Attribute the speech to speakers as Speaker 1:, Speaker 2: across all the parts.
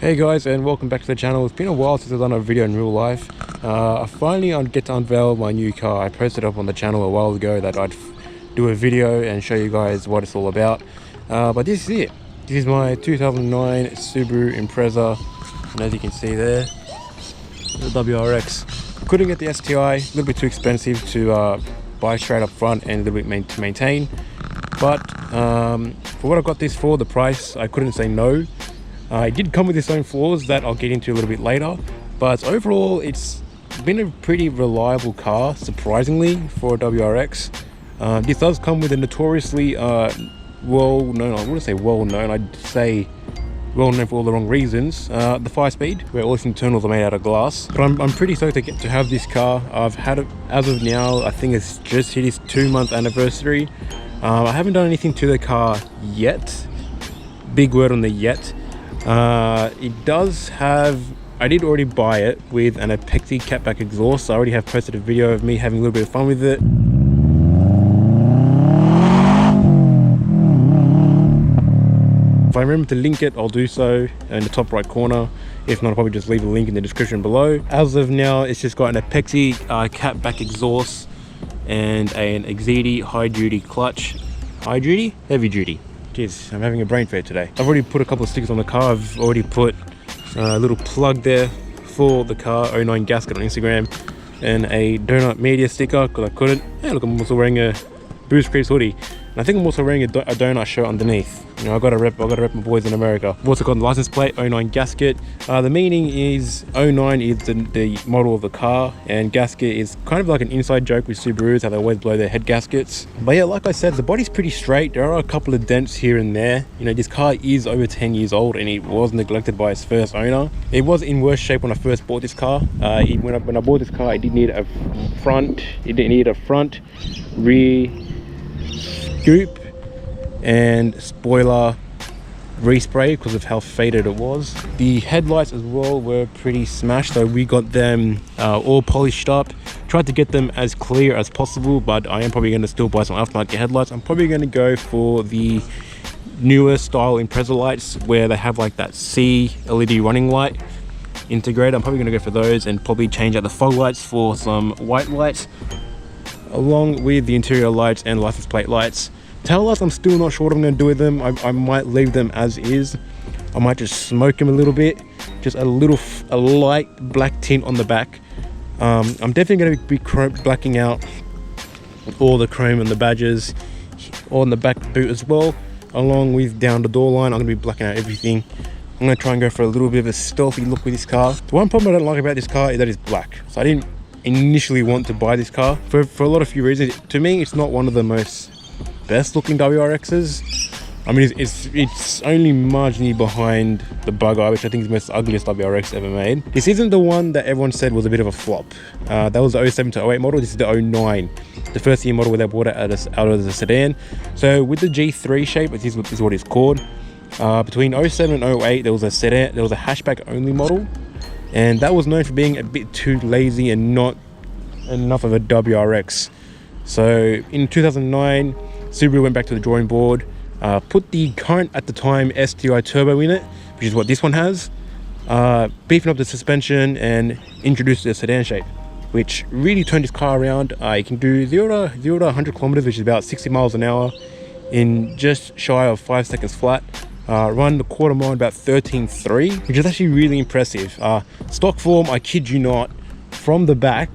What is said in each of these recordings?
Speaker 1: Hey guys, and welcome back to the channel. It's been a while since I've done a video in real life. I finally get to unveil my new car. I posted up on the channel a while ago that I'd do a video and show you guys what it's all about. But this is it. This is my 2009 Subaru Impreza, and as you can see there, the WRX. Couldn't get the STI, a little bit too expensive to buy straight up front and a little bit to maintain. But for what I got this for, the price, I couldn't say no. It did come with its own flaws that I'll get into a little bit later, but overall it's been a pretty reliable car, surprisingly, for a WRX. This does come with a notoriously well-known, I wouldn't say well-known, I'd say well-known for all the wrong reasons, the 5-speed, where all its internals are made out of glass. But I'm pretty stoked to get to have this car. I've had it, as of now, I think it's just hit its 2-month anniversary. I haven't done anything to the car yet. Big word on the yet. It does have, I did already buy it with an Apexi catback exhaust, so I already have posted a video of me having a little bit of fun with it. If I remember to link it, I'll do so in the top right corner. If not, I'll probably just leave a link in the description below. As of now, it's just got an Apexi catback exhaust and an Exedi high duty clutch. High duty? Heavy duty. Jeez, I'm having a brain fade today. I've already put a couple of stickers on the car. I've already put a little plug there for the car, 09 gasket on Instagram, and a Donut Media sticker because I couldn't. Hey, look, I'm also wearing a Boost Creeps hoodie. And I think I'm also wearing a Donut shirt underneath. You know, I gotta rep my boys in America. I've also got the license plate, 09 gasket. The meaning is 09 is the model of the car, and gasket is kind of like an inside joke with Subarus, how they always blow their head gaskets. But yeah, like I said, the body's pretty straight. There are a couple of dents here and there. You know, this car is over 10 years old and it was neglected by its first owner. It was in worse shape when I first bought this car. When I bought this car, it did need a front, rear scoop and spoiler respray because of how faded it was. The headlights as well were pretty smashed, so we got them all polished up. Tried to get them as clear as possible, but I am probably going to still buy some aftermarket headlights. I'm probably going to go for the newer style Impreza lights where they have like that C LED running light integrated. I'm probably going to go for those and probably change out the fog lights for some white lights, along with the interior lights and license plate lights. Tail lights, I'm still not sure what I'm going to do with them. I might leave them as is. I might just smoke them a little bit, just a light black tint on the back. I'm definitely going to be blacking out all the chrome and the badges on the back boot as well, along with down the door line. I'm going to be blacking out everything. I'm going to try and go for a little bit of a stealthy look with this car. The one problem I don't like about this car is that it's black. So I didn't initially want to buy this car for a few reasons. To me, it's not one of the most best looking WRXs. I mean, it's only marginally behind the Bug-Eye, which I think is the most ugliest WRX ever made. This isn't the one that everyone said was a bit of a flop. That was the 07 to 08 model. This is the 09, the first year model where they bought it out of the sedan. So with the G3 shape, this is what it's called. Between 07 and 08, there was a sedan, there was a hatchback only model, and that was known for being a bit too lazy and not enough of a WRX. So in 2009, Subaru went back to the drawing board, put the current at the time STI turbo in it, which is what this one has, beefing up the suspension and introduced the sedan shape, which really turned this car around. You can do 0 to 100 kilometers, which is about 60 miles an hour, in just shy of 5 seconds flat. Run the quarter mile in about 13.3, which is actually really impressive. Stock form, I kid you not, from the back,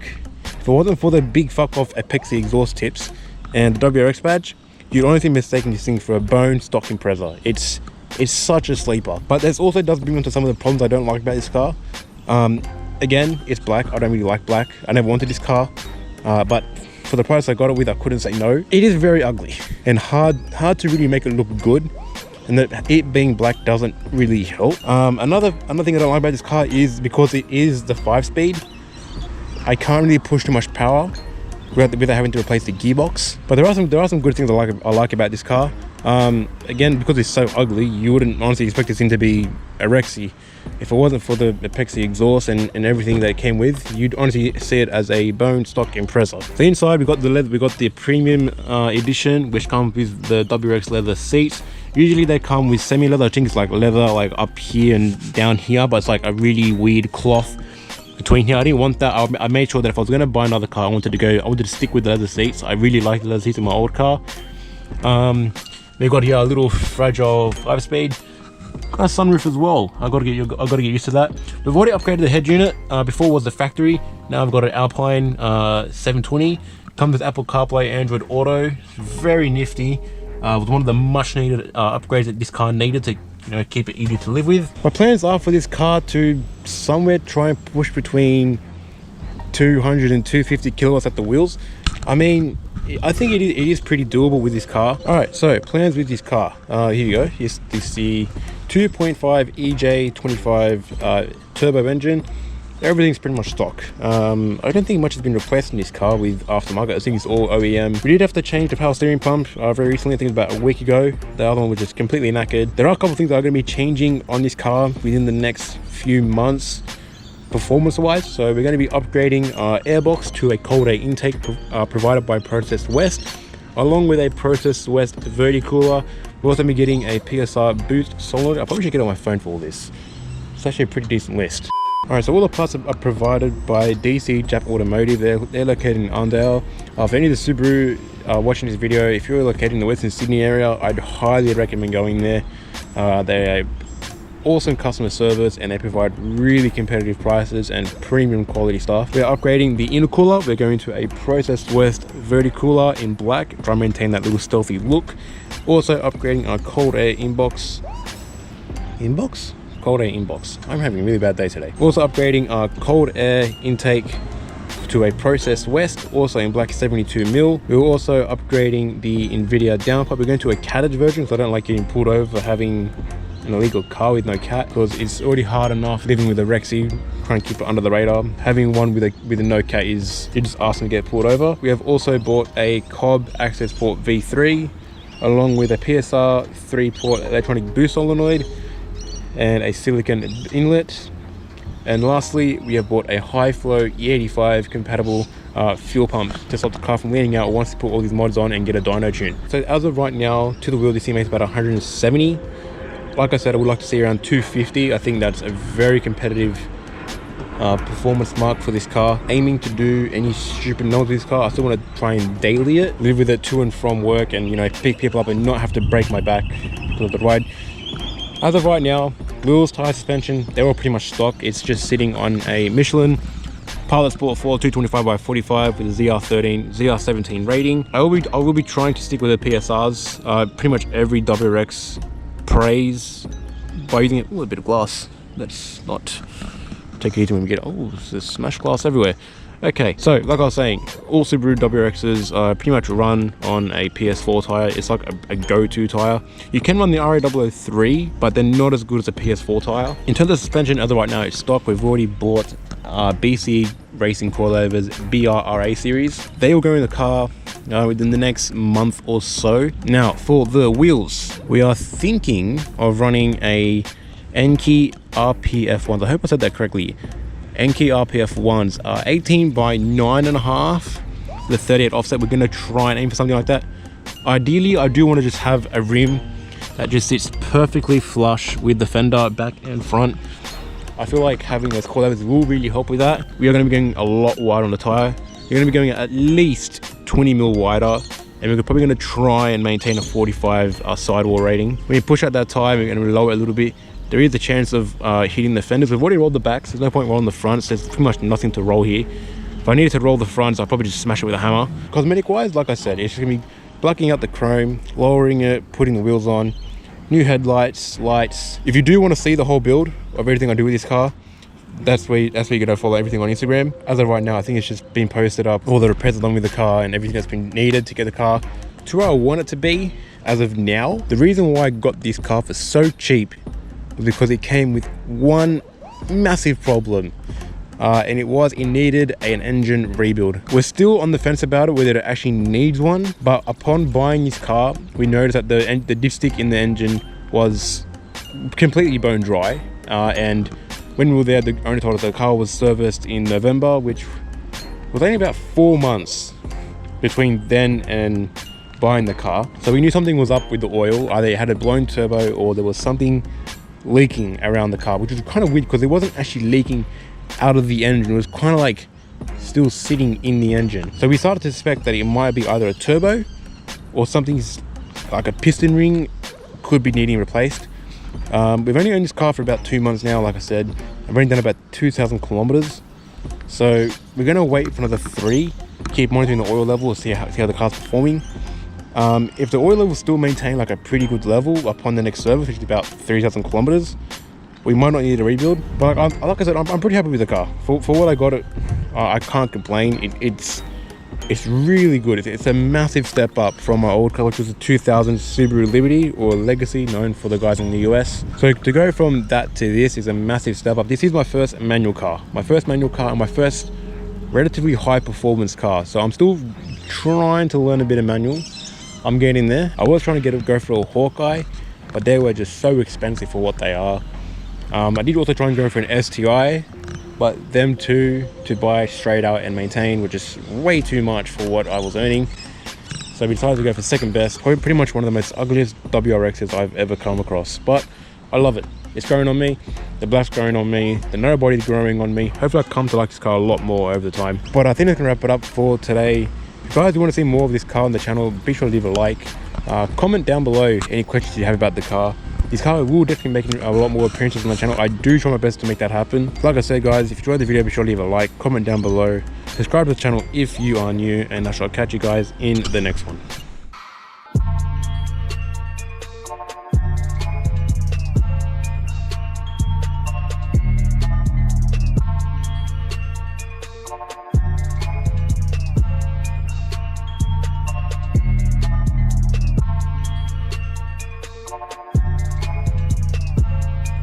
Speaker 1: if it wasn't for the big fuck off Apexi exhaust tips and the WRX badge, you'd honestly mistake this thing for a bone stock Impreza. It's such a sleeper. But there's also does bring me to some of the problems I don't like about this car. Again, it's black. I don't really like black. I never wanted this car, but for the price I got it with, I couldn't say no. It is very ugly and hard to really make it look good, and that it being black doesn't really help. Another thing I don't like about this car is because it is the 5-speed, I can't really push too much power without having to replace the gearbox. But there are some good things I like about this car. Again, because it's so ugly, you wouldn't honestly expect this thing to be a Rexy. If it wasn't for the Apexi exhaust and everything that it came with, you'd honestly see it as a bone stock Impreza. So inside we got the leather, we got the premium edition, which comes with the WRX leather seats. Usually they come with semi-leather. I think it's like leather like up here and down here, but it's like a really weird cloth between here. I didn't want that. I made sure that if I was going to buy another car, I wanted to stick with the leather seats. I really like the leather seats in my old car. They got here a little fragile 5-speed. Got a sunroof as well. I gotta get used to that. We've already upgraded the head unit. Before was the factory. Now I've got an Alpine 720. Comes with Apple CarPlay, Android Auto. It's very nifty. Was one of the much needed upgrades that this car needed to keep it easy to live with. My plans are for this car to somewhere try and push between 200 and 250 kilowatts at the wheels. I mean, I think it is pretty doable with this car. All right, so plans with this car. Here you go. Here's the 2.5 EJ25 turbo engine. Everything's pretty much stock. I don't think much has been replaced in this car with aftermarket. I think it's all OEM. We did have to change the power steering pump very recently. I think it was about a week ago. The other one was just completely knackered. There are a couple of things that are going to be changing on this car within the next few months, performance wise. So we're going to be upgrading our airbox to a cold air intake provided by Process West, along with a Process West Verticooler. We're also going to be getting a PSR boost solenoid. I probably should get on my phone for all this. It's actually a pretty decent list. Alright, so all the parts are provided by DC Jap Automotive. They're located in Arndale. For any of the Subaru watching this video, if you're located in the Western Sydney area, I'd highly recommend going there. They're awesome customer service and they provide really competitive prices and premium quality stuff. We're upgrading the intercooler. We're going to a Process West Verticooler in black, try and maintain that little stealthy look. Also upgrading our cold air inbox. Cold air inbox. I'm having a really bad day today. Also upgrading our cold air intake to a Process West, also in black 72mm. We're also upgrading the NVIDIA downpipe. We're going to a catted version because I don't like getting pulled over for having an illegal car with no cat, because it's already hard enough living with a Rexy, trying to keep it under the radar. Having one with a no cat is, you're just asking to get pulled over. We have also bought a Cobb Access Port V3 along with a PSR 3-port electronic boost solenoid and a silicon inlet. And lastly, we have bought a high flow E85 compatible fuel pump to stop the car from leaning out once you put all these mods on and get a dyno tune. So as of right now, to the wheel, this thing makes about 170. Like I said, I would like to see around 250. I think that's a very competitive performance mark for this car. Aiming to do any stupid noise with this car. I still want to try and daily it, live with it to and from work, and pick people up and not have to break my back because of the ride. As of right now, wheels, tire, suspension, they're all pretty much stock. It's just sitting on a Michelin Pilot Sport 4 225/45 with a ZR17 rating. I will be trying to stick with the PSRs. Pretty much every WRX praise by using it. Oh, a bit of glass. Let's not take it easy when we get. Oh, there's smashed glass everywhere. Okay, so like I was saying, all Subaru WRXs pretty much run on a PS4 tire. It's like a go-to tire. You can run the RA003, but they're not as good as a PS4 tire. In terms of suspension, as of right now, it's stock. We've already bought BC Racing Coilovers BRRA series. They will go in the car within the next month or so. Now, for the wheels, we are thinking of running a Enkei RPF ones. I hope I said that correctly. Enkei RPF ones are 18 by 9.5 with 38 offset. We're going to try and aim for something like that. Ideally, I do want to just have a rim that just sits perfectly flush with the fender back and front. I feel like having those coilovers will really help with that. We are going to be going a lot wider on the tire. You're going to be going at least 20mm wider, and we're probably going to try and maintain a 45 sidewall rating. When you push out that tire, we're going to lower it a little bit. There is a chance of hitting the fenders. We've already rolled the backs. There's no point rolling the fronts. There's pretty much nothing to roll here. If I needed to roll the fronts, I'll probably just smash it with a hammer. Cosmetic wise, like I said, it's going to be blacking out the chrome, lowering it, putting the wheels on, new headlights, lights. If you do want to see the whole build of everything I do with this car, that's where you gotta follow everything on Instagram. As of right now, I think it's just been posted up, all the repairs along with the car and everything that's been needed to get the car to where I want it to be as of now. The reason why I got this car for so cheap was because it came with one massive problem, and it needed an engine rebuild. We're still on the fence about it, whether it actually needs one, but upon buying this car, we noticed that the dipstick in the engine was completely bone dry, and when we were there, the owner told us the car was serviced in November, which was only about 4 months between then and buying the car. So we knew something was up with the oil. Either it had a blown turbo or there was something leaking around the car, which was kind of weird because it wasn't actually leaking out of the engine. It was kind of like still sitting in the engine. So we started to suspect that it might be either a turbo or something's like a piston ring could be needing replaced. We've only owned this car for about 2 months now. Like I said, I've only done about 2,000 kilometers. So we're going to wait for another 3, keep monitoring the oil level to see how the car's performing. If the oil level still maintain like a pretty good level upon the next service, which is about 3,000 kilometers, we might not need a rebuild. But like I said, I'm pretty happy with the car. For what I got it, I can't complain. It's really good. It's a massive step up from my old car, which was a 2000 Subaru Liberty or Legacy, known for the guys in the US. So to go from that to this is a massive step up. This is my first manual car. My first manual car and my first relatively high performance car. So I'm still trying to learn a bit of manual. I'm getting there. I was trying to go for a Hawkeye, but they were just so expensive for what they are. I did also try and go for an STI, but them two to buy straight out and maintain were just way too much for what I was earning. So we decided to go for second best, probably pretty much one of the most ugliest WRXs I've ever come across. But I love it. It's growing on me. The black's growing on me. The narrow body's growing on me. Hopefully I come to like this car a lot more over the time. But I think I can wrap it up for today. If you guys want to see more of this car on the channel, be sure to leave a like. Comment down below any questions you have about the car. This car will definitely make a lot more appearances on the channel. I do try my best to make that happen. Like I said, guys, if you enjoyed the video, be sure to leave a like, comment down below, subscribe to the channel if you are new, and I shall catch you guys in the next one.